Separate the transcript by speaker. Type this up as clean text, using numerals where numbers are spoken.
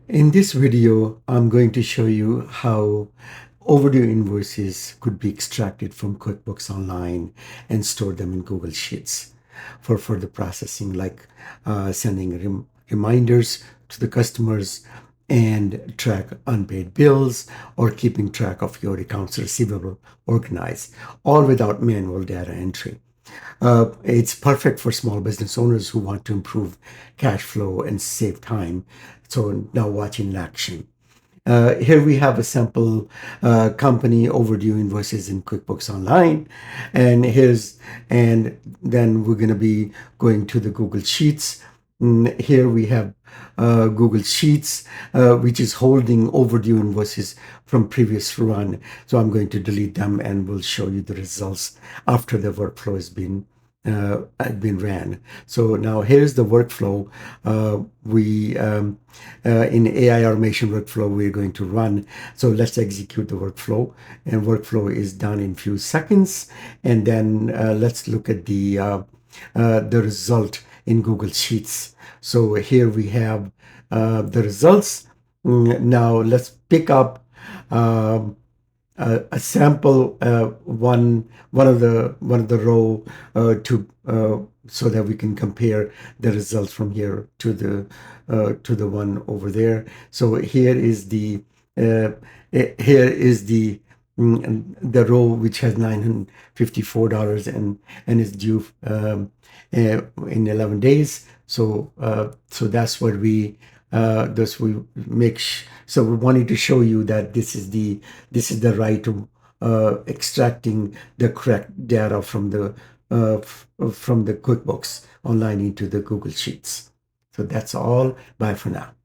Speaker 1: In this video, I'm going to show you how overdue invoices could be extracted from QuickBooks Online and store them in Google Sheets for further processing, like sending reminders to the customers and track unpaid bills or keeping track of your accounts receivable organized, all without manual data entry. It's perfect for small business owners who want to improve cash flow and save time. So now watch in action. Here we have a sample company overdue invoices in QuickBooks Online, and then we're going to be going to the Google Sheets. Here we have Google Sheets, which is holding overdue invoices from previous run. So I'm going to delete them, and we'll show you the results after the workflow has been ran. So now here's the workflow. We in AI automation workflow we're going to run. So let's execute the workflow, and workflow is done in few seconds. And then let's look at the result in Google Sheets. So here we have the results. Now let's pick up a sample one of the row so that we can compare the results from here to the one over there. So here is the the row which has $954 and is due in 11 days. So that's what we make. So we wanted to show you that this is the right to extracting the correct data from the QuickBooks Online into the Google Sheets. So that's all. Bye for now.